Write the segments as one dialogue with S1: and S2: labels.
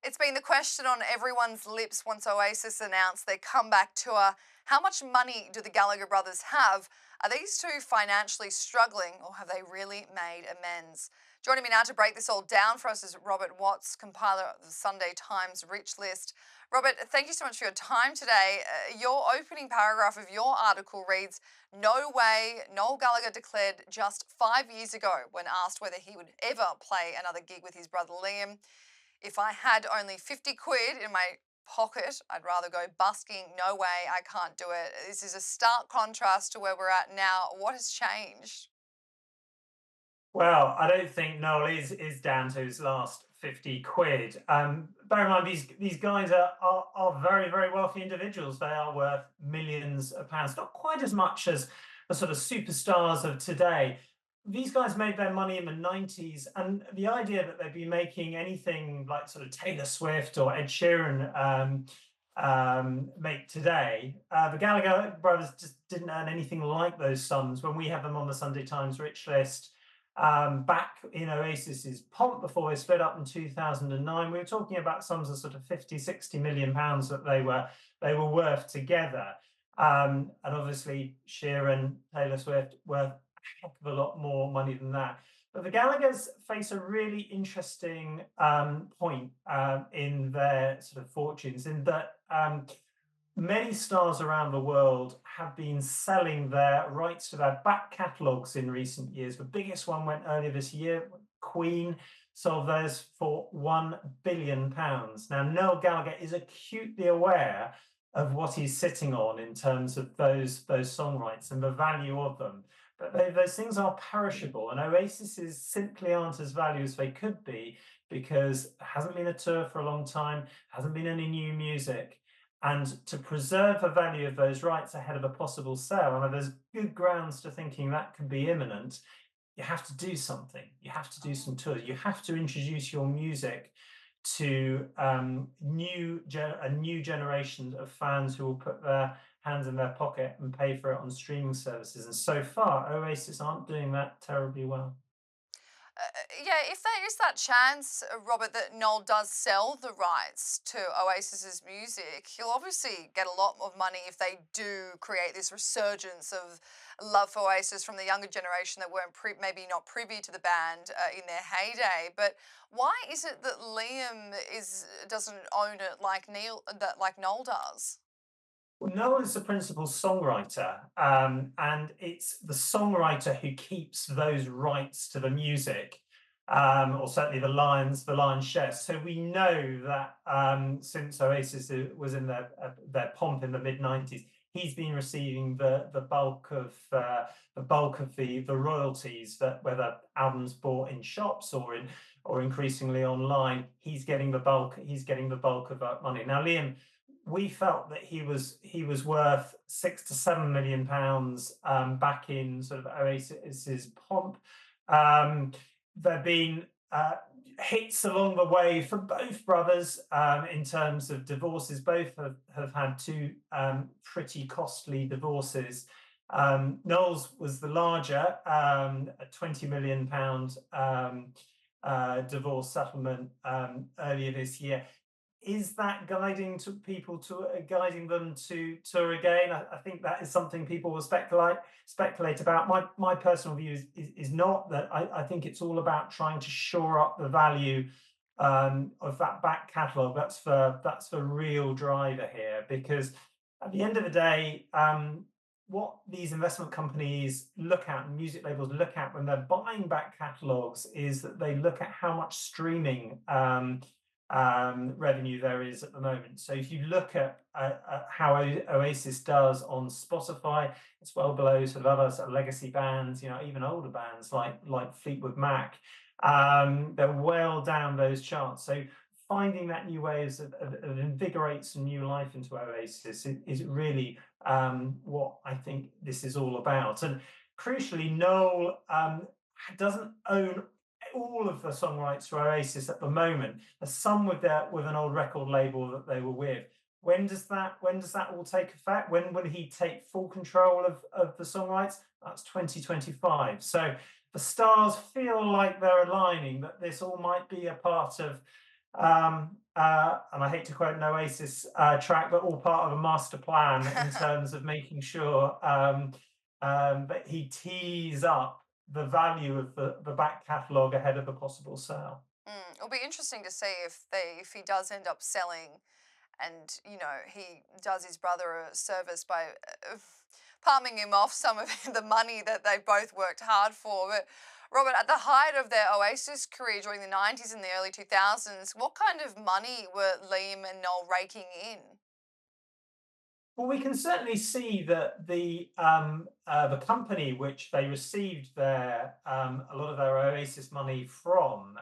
S1: It's been the question on everyone's lips once Oasis announced their comeback tour. How much money do the Gallagher brothers have? Are these two financially struggling or have they really made amends? Joining me now to break this all down for us is Robert Watts, compiler of the Sunday Times Rich List. Robert, thank you so much for your time today. Your opening paragraph of your article reads, "No way, Noel Gallagher declared just 5 years ago when asked whether he would ever play another gig with his brother Liam. If I had only 50 quid in my pocket, I'd rather go busking. No way, I can't do it." This is a stark contrast to where we're at now. What has changed?
S2: Well, I don't think Noel is down to his last 50 quid. Bear in mind, these guys are very, very wealthy individuals. They are worth millions of pounds, not quite as much as the sort of superstars of today. These guys made their money in the 90s, and the idea that they'd be making anything like sort of Taylor Swift or Ed Sheeran make today, the Gallagher brothers just didn't earn anything like those sums when we have them on the Sunday Times Rich List. Back in Oasis's pomp before they split up in 2009, we were talking about sums of sort of 50, 60 million pounds that they were worth together. And obviously Sheeran, Taylor Swift worth a heck of a lot more money than that. But the Gallaghers face a really interesting point in their sort of fortunes, in that many stars around the world have been selling their rights to their back catalogues in recent years. The biggest one went earlier this year. Queen sold theirs for £1 billion. Now, Noel Gallagher is acutely aware of what he's sitting on in terms of those song rights and the value of them. But those things are perishable, and Oasis simply aren't as valuable as they could be, because there hasn't been a tour for a long time, hasn't been any new music. And to preserve the value of those rights ahead of a possible sale, and there's good grounds to thinking that could be imminent, you have to do something. You have to do some tours. You have to introduce your music to a new generation of fans who will put their hands in their pocket and pay for it on streaming services. And so far, Oasis aren't doing that terribly well.
S1: Yeah, if there is that chance, Robert, that Noel does sell the rights to Oasis's music, he'll obviously get a lot of money if they do create this resurgence of love for Oasis from the younger generation that weren't maybe not privy to the band in their heyday. But why is it that Liam is doesn't own it like Noel does?
S2: Well, Noel is the principal songwriter, and it's the songwriter who keeps those rights to the music, or certainly the lion's share. So we know that since Oasis was in their pomp in the mid 90s, he's been receiving the bulk of the royalties, that whether albums bought in shops or increasingly online, he's getting the bulk. He's getting the bulk of that money. Now, Liam, we felt that he was worth £6 to £7 million back in sort of Oasis's pomp. There've been hits along the way for both brothers in terms of divorces. Both have had two pretty costly divorces. Noel's was the larger, a £20 million divorce settlement earlier this year. Is that guiding them to tour again? I think that is something people will speculate about. My personal view is not that. I think it's all about trying to shore up the value of that back catalogue. That's the real driver here, because at the end of the day, what these investment companies look at and music labels look at when they're buying back catalogues is that they look at how much streaming revenue there is at the moment. So if you look at how Oasis does on Spotify, it's well below sort of other sort of legacy bands, even older bands like Fleetwood Mac. They're well down those charts. So finding that new ways of invigorate some new life into Oasis is really what I think this is all about. And crucially, Noel doesn't own all of the song rights for Oasis at the moment. There's some with an old record label that they were with. When does that all take effect? When will he take full control of the song rights? That's 2025. So the stars feel like they're aligning, that this all might be a part of and I hate to quote an Oasis track, but all part of a master plan in terms of making sure that he tees up the value of the back catalogue ahead of a possible sale.
S1: It'll be interesting to see if he does end up selling, and he does his brother a service by palming him off some of the money that they both worked hard for. But Robert, at the height of their Oasis career during the 90s and the early 2000s, what kind of money were Liam and Noel raking in?
S2: Well, we can certainly see that the company which they received their a lot of their Oasis money from,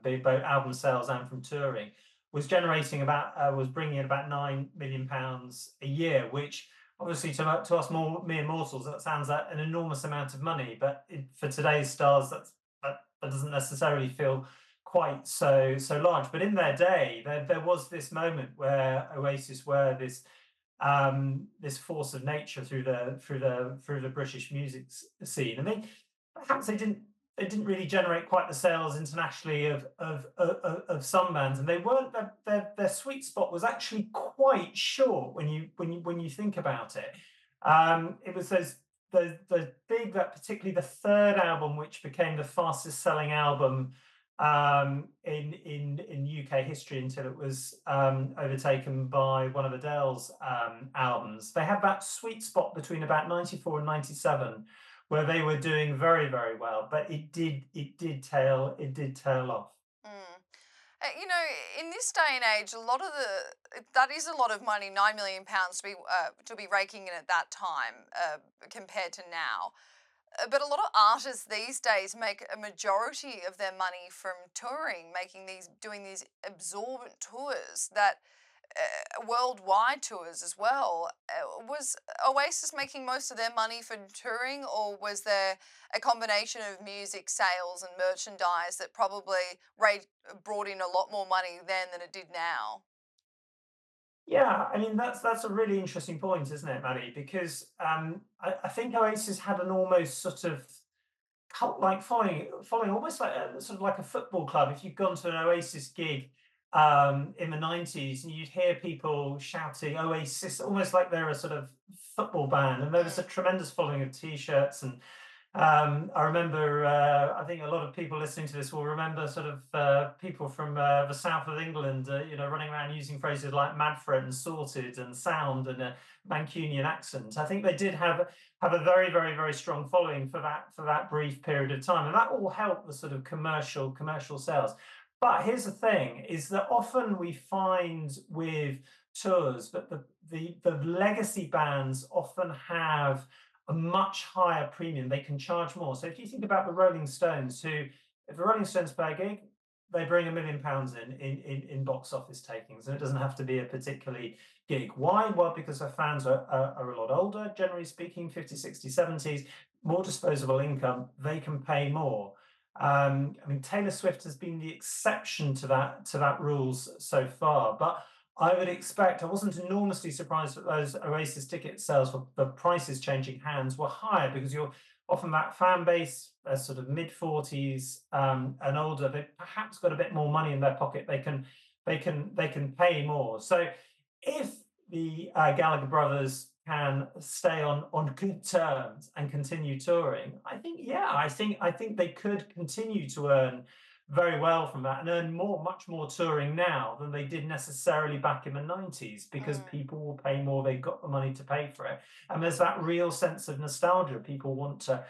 S2: both album sales and from touring, was generating was bringing in about £9 million a year, which obviously to us mere mortals that sounds like an enormous amount of money, but for today's stars that doesn't necessarily feel quite so large. But in their day, there was this moment where Oasis were this force of nature through the British music scene, and they didn't really generate quite the sales internationally of some bands, and they weren't their sweet spot was actually quite short when you think about it. It was those big that particularly the third album, which became the fastest selling album in UK history until it was overtaken by one of Adele's albums. They had that sweet spot between about 94 and 97 where they were doing very, very well, but it did tail off.
S1: Mm. In this day and age, a lot of that is a lot of money, £9 million to be raking in at that time compared to now. But a lot of artists these days make a majority of their money from touring, doing these absorbent tours that worldwide tours as well. Was Oasis making most of their money from touring, or was there a combination of music sales and merchandise that probably brought in a lot more money then than it did now?
S2: Yeah, I mean that's a really interesting point, isn't it, Maddie? Because I think Oasis had an almost sort of cult-like following almost like sort of like a football club. If you've gone to an Oasis gig in the 90s, and you'd hear people shouting Oasis, almost like they're a sort of football band, and there was a
S1: Mm.
S2: tremendous following of T-shirts. And I remember, I think a lot of people listening to this will remember sort of people from the south of England, running around using phrases like mad for it and sorted and sound and a Mancunian accent. I think they did have a very, very, very strong following for that brief period of time, and that all helped the sort of commercial sales. But here's the thing: is that often we find with tours that the legacy bands often have a much higher premium. They can charge more. So if you think about the Rolling Stones, if the Rolling Stones play a gig, they bring £1 million in box office takings, and it doesn't have to be a particularly gig. Why? Well, because their fans are a lot older, generally speaking, 50s, 60s, 70s, more disposable income. They can pay more. I mean, Taylor Swift has been the exception to that rules so far, but I would expect. I wasn't enormously surprised that those Oasis ticket sales for the prices changing hands were higher, because you're often that fan base, sort of mid 40s and older. They perhaps got a bit more money in their pocket. They can pay more. So if the Gallagher brothers can stay on good terms and continue touring, I think, yeah, I think they could continue to earn very well from that, and earn much more touring now than they did necessarily back in the 90s, because
S1: Mm.
S2: people will pay more. They've got the money to pay for it, and there's that real sense of nostalgia. People want to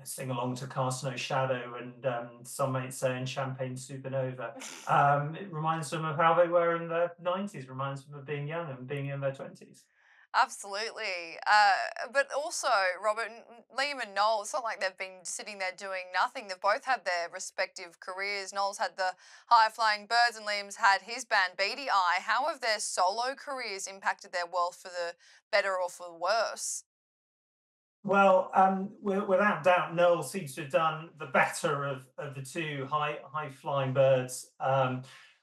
S2: sing along to Cast No Shadow, and some might say in Champagne Supernova. It reminds them of how they were in the 90s, reminds them of being young and being in their 20s.
S1: Absolutely. But also, Robert, Liam and Noel, it's not like they've been sitting there doing nothing. They've both had their respective careers. Noel's had the High Flying Birds and Liam's had his band Beady Eye. How have their solo careers impacted their wealth for the better or for the worse?
S2: Well, without doubt, Noel seems to have done the better of the two. High Flying Birds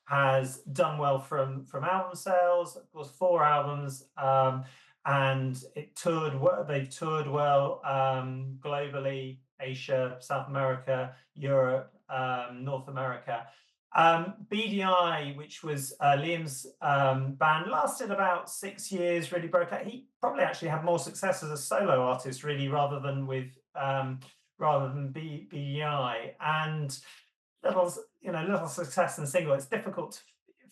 S2: has done well from album sales. Of course, 4 albums, and they've toured well globally: Asia, South America, Europe, North America. BDI, which was Liam's band, lasted about 6 years. Really broke out. He probably actually had more success as a solo artist, really, rather than BDI. And little success and single. It's difficult to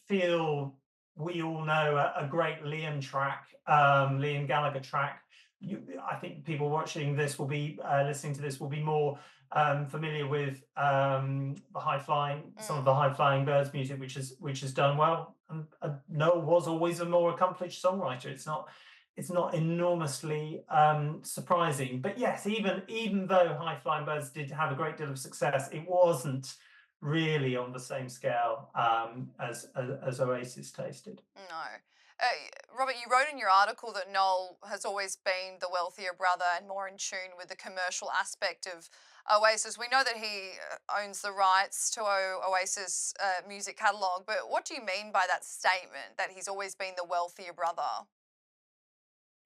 S2: feel. We all know a great Liam track, Liam Gallagher track. I think people watching this will be listening to this will be more familiar with some of the
S1: Mm.
S2: high flying birds music, which has done well. And Noel was always a more accomplished songwriter. It's not enormously surprising, but yes, even though high flying birds did have a great deal of success, it wasn't really on the same scale as Oasis tasted.
S1: No. Robert, you wrote in your article that Noel has always been the wealthier brother and more in tune with the commercial aspect of Oasis. We know that he owns the rights to Oasis music catalogue, but what do you mean by that statement that he's always been the wealthier brother?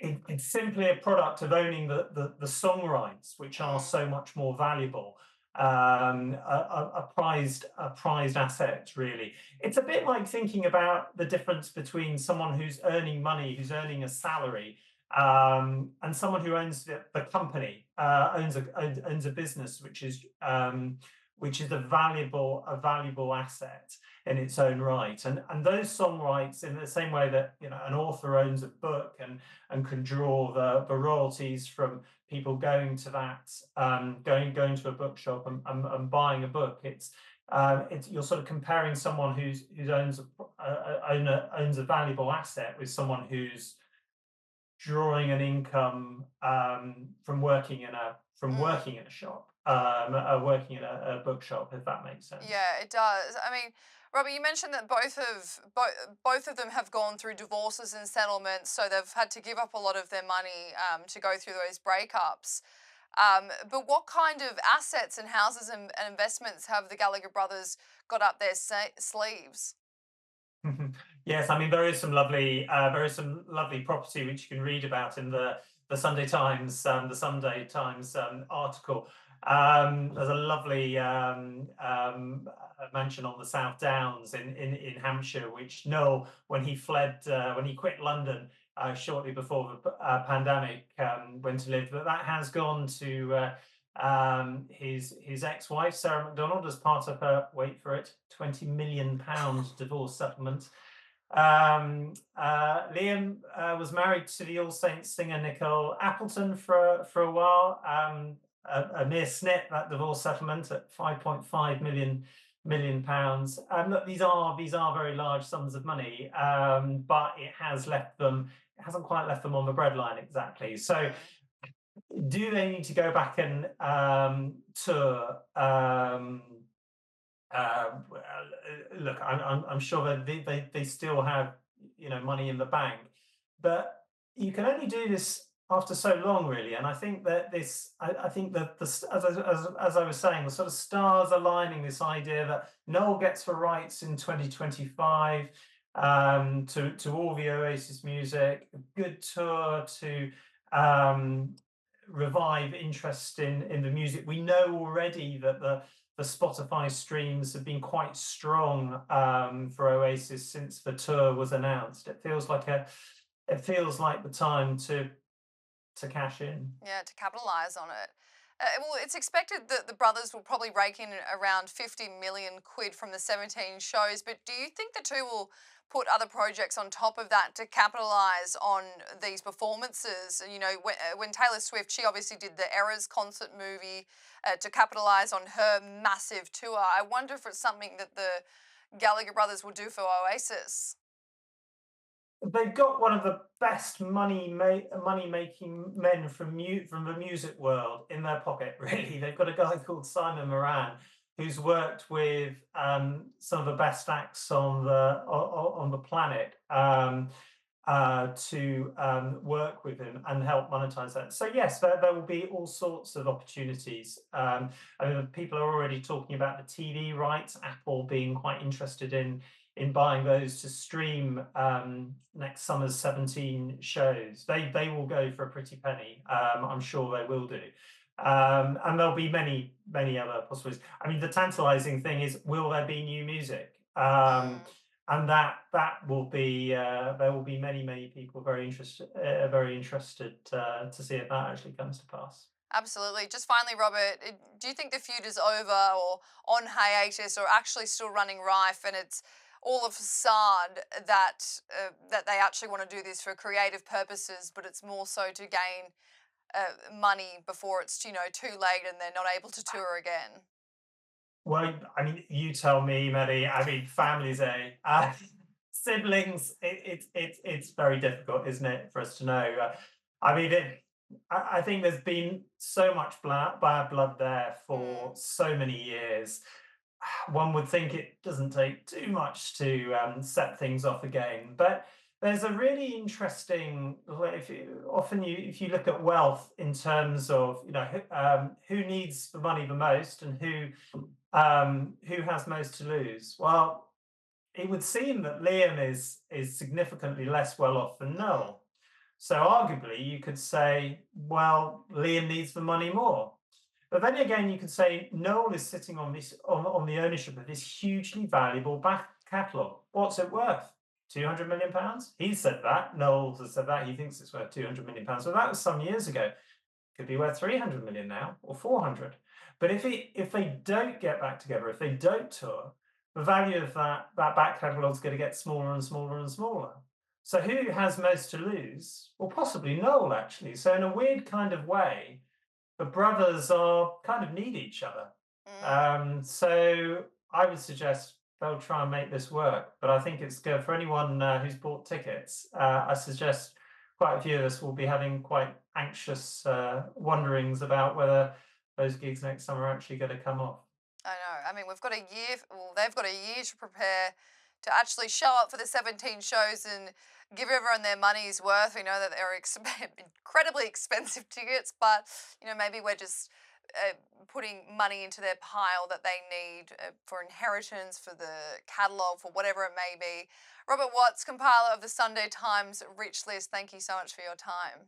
S2: It's simply a product of owning the song rights, which are
S1: Mm,
S2: so much more valuable. A prized asset, really. It's a bit like thinking about the difference between someone who's earning money, who's earning a salary, and someone who owns the company, owns a business, which is a valuable asset in its own right. And those song rights, in the same way that an author owns a book and can draw the royalties from people going to going to a bookshop and buying a book. It's you're sort of comparing someone who owns a valuable asset with someone who's drawing an income from
S1: mm.
S2: working in a shop, working in a bookshop, if that makes sense.
S1: Yeah, it does. I mean, Robert, you mentioned that both of them have gone through divorces and settlements, so they've had to give up a lot of their money to go through those breakups. But what kind of assets and houses and investments have the Gallagher brothers got up their sleeves?
S2: Yes, I mean there is some lovely property which you can read about in the Sunday Times article. There's a lovely mansion on the South Downs in Hampshire, which Noel, when he quit London shortly before the pandemic, went to live. But that has gone to his ex-wife Sarah McDonald as part of her, wait for it, £20 million divorce settlement. Liam was married to the All Saints singer Nicole Appleton for a while. A mere snip, that divorce settlement at 5.5 million pounds. Look, these are very large sums of money, but it hasn't quite left them on the breadline exactly. So
S1: Mm.
S2: do they need to go back and tour? Well, look, I'm sure that they still have money in the bank, but you can only do this after so long, really. And I think that I think that as I was saying, the sort of stars aligning, this idea that Noel gets the rights in 2025 to all the Oasis music, a good tour to um, revive interest in the music. We know already that the Spotify streams have been quite strong for Oasis since the tour was announced. It feels like the time to cash in.
S1: Yeah, to capitalize on it. Well, it's expected that the brothers will probably rake in around 50 million quid from the 17 shows, but do you think the two will put other projects on top of that to capitalize on these performances? You know, when Taylor Swift, she obviously did the Eras concert movie to capitalize on her massive tour. I wonder if it's something that the Gallagher brothers will do for Oasis.
S2: They've got one of the best money making men from the music world in their pocket. Really, they've got a guy called Simon Moran who's worked with some of the best acts on the planet to work with him and help monetize that. So yes, there will be all sorts of opportunities. I mean, people are already talking about the TV rights. Apple being quite interested in buying those to stream next summer's 17 shows. They will go for a pretty penny. I'm sure they will do. And there'll be many, many other possibilities. I mean, the tantalizing thing is, will there be new music?
S1: Mm.
S2: And that will be there will be many, many people very interested to see if that actually comes to pass.
S1: Absolutely. Just finally, Robert, do you think the feud is over or on hiatus or actually still running rife and it's all of facade that they actually want to do this for creative purposes, but it's more so to gain money before it's too late and they're not able to tour again?
S2: Well, I mean, you tell me, Maddie. I mean, families, siblings. It's very difficult, isn't it, for us to know? I mean, I think there's been so much bad blood there for
S1: Mm,
S2: so many years. One would think it doesn't take too much to set things off again, but there's a really interesting. If you look at wealth in terms of who needs the money the most and who has most to lose? Well, it would seem that Liam is significantly less well off than
S1: mm,
S2: Noel. So arguably, you could say, well, Liam needs the money more. But then again, you could say Noel is sitting on on the ownership of this hugely valuable back catalogue. What's it worth? £200 million? He said that. Noel has said that. He thinks it's worth £200 million. Well, that was some years ago. Could be worth 300 million now or 400. But if they don't get back together, if they don't tour, the value of that back catalogue is going to get smaller and smaller and smaller. So who has most to lose? Well, possibly Noel, actually. So in a weird kind of way, the brothers are kind of need each other.
S1: mm.
S2: So I would suggest they'll try and make this work. But I think it's good for anyone who's bought tickets. I suggest quite a few of us will be having quite anxious wonderings about whether those gigs next summer are actually going to come off.
S1: I know. I mean, we've got a year, well, they've got a year to prepare to actually show up for the 17 shows and give everyone their money's worth. We know that they're incredibly expensive tickets, but, maybe we're just putting money into their pile that they need for inheritance, for the catalogue, for whatever it may be. Robert Watts, compiler of the Sunday Times Rich List, thank you so much for your time.